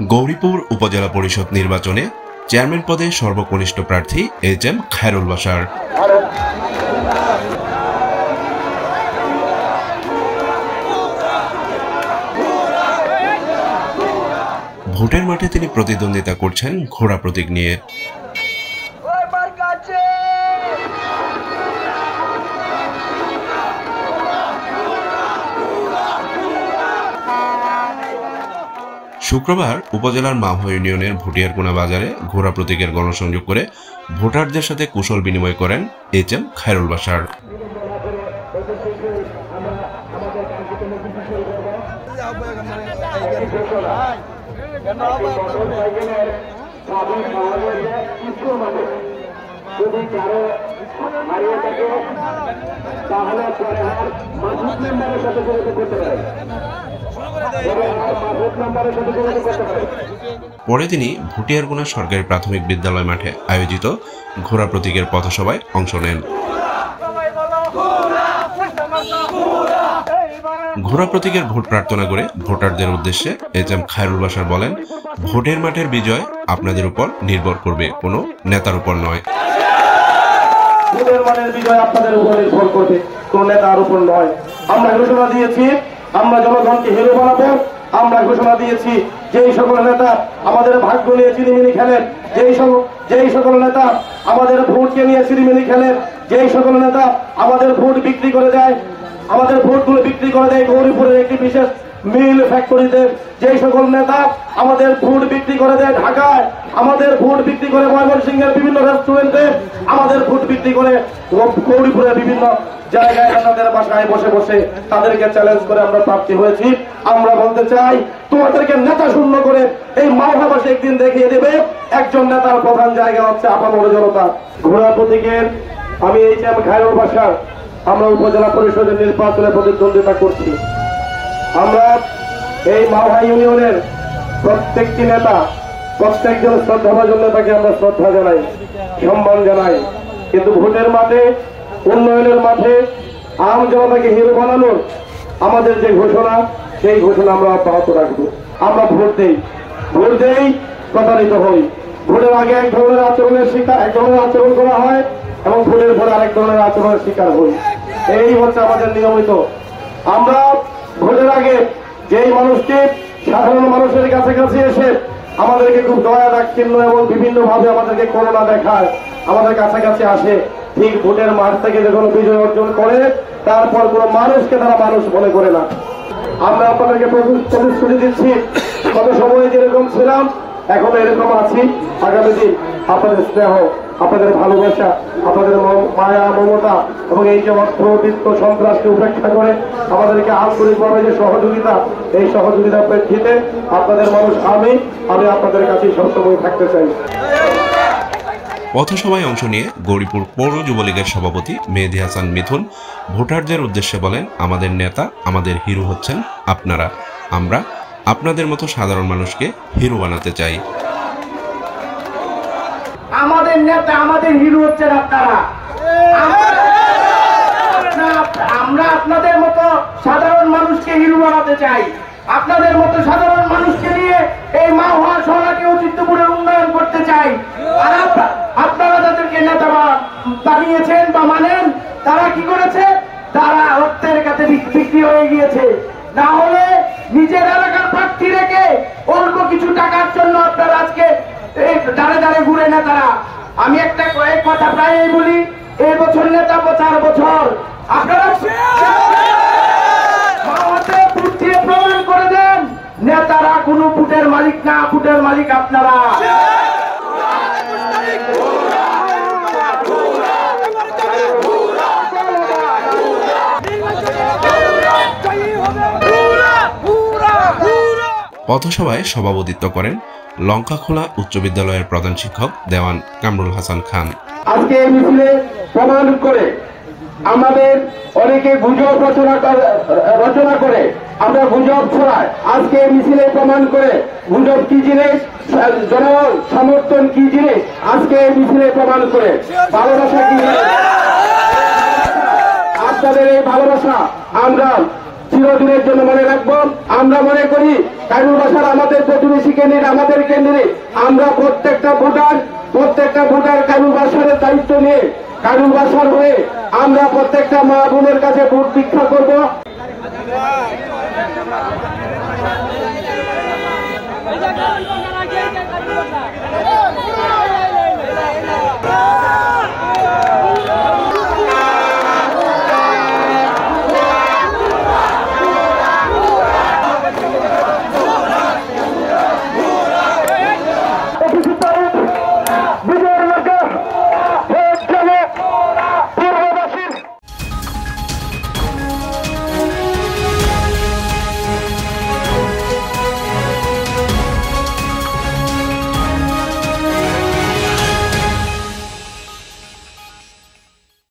গৌরীপুর উপজেলা পরিষদ নির্বাচনে চেয়ারম্যান পদে সর্বকনিষ্ঠ প্রার্থী এইচ.এম. খায়রুল বাশার। ভোটের মাঠে তিনি প্রতিদ্বন্দ্বিতা করছেন ঘোড়া প্রতীক নিয়ে। শুক্রবার উপজেলার মাওহা ইউনিয়নের ভুটিয়ারকুনা বাজারে ঘোড়া প্রতীকের গণসংযোগ করে ভোটারদের সাথে কুশল বিনিময় করেন এইচ.এম. খায়রুল বাশার। পরে তিনি ভুটিয়ারকুনা সরকারি প্রাথমিক বিদ্যালয় মাঠে আয়োজিত ঘোড়া প্রতীকের পথসভায় অংশ নেন। ঘোড়া প্রতীকের ভোট প্রার্থনা করে ভোটারদের উদ্দেশ্যে এইচ.এম. খায়রুল বাশার বলেন, ভোটের মাঠের বিজয় আপনাদের উপর নির্ভর করবে, কোনো নেতার উপর নয়। ভোটের মাঠের বিজয় আপনাদের উপর নির্ভর করবে, কোনো নেতার উপর নয়। আমরা ঘোষণা দিয়েছি আমরা জনগণকে হিরো বানাবো। আমরা ঘোষণা দিয়েছি যেই সকল নেতা আমাদের ভাগ্য নিয়ে চিনিমিনি খেলেন, যেই সকল নেতা আমাদের ভোটকে নিয়ে চিনিমিনি খেলেন, যেই সকল নেতা আমাদের ভোট বিক্রি করে দেয়, আমাদের ভোটগুলো বিক্রি করে দেয় গৌরীপুরের একটি বিশেষ মিল ফ্যাক্টরিতে, যেই সকল নেতা আমাদের ভোট বিক্রি করে দেয় ঢাকায়, আমাদের ভোট বিক্রি করে ময়মনসিংহের বিভিন্ন রেস্টুরেন্টে, আমাদের ভোট বিক্রি করে গৌরীপুরের বিভিন্ন জায়গায় তাদের বাসায় বসে বসে তাদেরকে চ্যালেঞ্জ করে আমরা প্রার্থী হয়েছি। আমরা বলতে চাই, তোমাদেরকে নেতা শূন্য করে এই মাওহাবাসী একদিন দেখিয়ে দেবে একজন নেতার প্রধান জায়গা হচ্ছে আপামর জনতা। ঘোড়া প্রতীকের আমি এইচ.এম. খায়রুল বাশার আমরা উপজেলা পরিষদের নির্বাচনে প্রতিদ্বন্দ্বিতা করছি। আমরা এই মাওহা ইউনিয়নের প্রত্যেকটি নেতা, প্রত্যেকজন শ্রদ্ধাভাজন নেতাকে আমরা শ্রদ্ধা জানাই, সম্মান জানাই, কিন্তু ভোটের মাঠে, উন্নয়নের মাঠে আম জনতাকে হিরো বানানোর আমাদের যে ঘোষণা, সেই ঘোষণা আমরা অব্যাহত রাখবো। আমরা ভোট দেই প্রতারিত হই। ভোটের আগে এক ধরনের আচরণ করা হয় এবং ভোটের পরে আরেক ধরনের আচরণের শিকার হই। এই হচ্ছে আমাদের নিয়মিত। আমরা ভোটের আগে যেই মানুষটি সাধারণ মানুষের কাছাকাছি এসে আমাদেরকে খুব দয়া দাক্ষিণ্য এবং বিভিন্ন ভাবে আমাদেরকে করোনা দেখায়, আমাদের কাছাকাছি আসে, ঠিক ভোটের মাঠ থেকে যখন বিজয় অর্জন করে তারপর কোনো মানুষকে তারা মানুষ মনে করে না। আমরা আপনাদেরকে প্রতিশ্রুতি দিচ্ছি, কত সময় যেরকম ছিলাম এখন এরকম আছি। আগামী দিন আপনাদের স্নেহ, আপনাদের ভালোবাসা, আপনাদের মায়া মমতা এবং এই যে অর্থবিত্ত সন্ত্রাসকে উপেক্ষা করে আমাদেরকে আন্তরিকভাবে যে সহযোগিতা, এই সহযোগিতার প্রেক্ষিতে আপনাদের মানুষ আমি আপনাদের কাছে সবসময় থাকতে চাই। পথসভায় অংশ নিয়ে গৌরীপুর পৌর যুবলীগের সভাপতি মেহেদী হাসান মিথুন ভোটারদের উদ্দেশ্যে বলেন, আমাদের নেতা, আমাদের হিরো হচ্ছেন আপনারা। আমরা আপনাদের মতো সাধারণ মানুষকে হিরো বানাতে চাই। আমাদের নেতা, আমাদের হিরো হচ্ছেন আপনারা। আমরা আপনাদের মতো সাধারণ মানুষকে হিরো বানাতে চাই। আপনাদের মতো সাধারণ মানুষকে নিয়ে এই মাওহা শহরকে ঐতিহ্যপুরের উন্নয়ন করতে চাই। আর আপনারা যাদেরকে নেতা বানিয়েছেন বা মানেন, তারা কি করেছে? তারা অর্থের কাছে বিক্রি হয়ে গিয়েছে। না হলে নিজের এলাকার প্রার্থী রেখে অল্প কিছু টাকার জন্য আপনারা আজকে দাঁড়ে দাঁড়ে ঘুরে নেতারা। আমি একটা কথা প্রায়ই বলি, এই বছর নেতা 4 বছর। আপনারা ভোট দিয়ে প্রমাণ করে দেন নেতারা কোনো ভোটের মালিক না, ভোটের মালিক আপনারা। পথসভায় সভাপতিত্ব করেন লঙ্কাখোলা উচ্চ বিদ্যালয়ের প্রধান শিক্ষক দেওয়ান কামরুল হাসান খান। আজকে এই মিছিলে প্রমাণ করে আমাদের অনেকে গুজব রচনা করে আমরা গুজব ছড়াই। আজকে এই মিছিলে প্রমাণ করে গুজব কি জিনিস, জন সমর্থন কি জিনিস, আজকে এই মিছিলে প্রমাণ করে ভালোবাসা কি। আপনাদের এই ভালোবাসা আমরা চিরদিনের জন্য মনে রাখবো। আমরা মনে করি কাইনুল বাসার আমাদের প্রতিবেশী কেন্দ্রে, আমাদের কেন্দ্রে আমরা প্রত্যেকটা ভোটার কাইনুল বাসারের দায়িত্ব নিয়ে কাইনুল বাসার হয়ে আমরা প্রত্যেকটা মা বোনের কাছে ভোট ভিক্ষা করবো।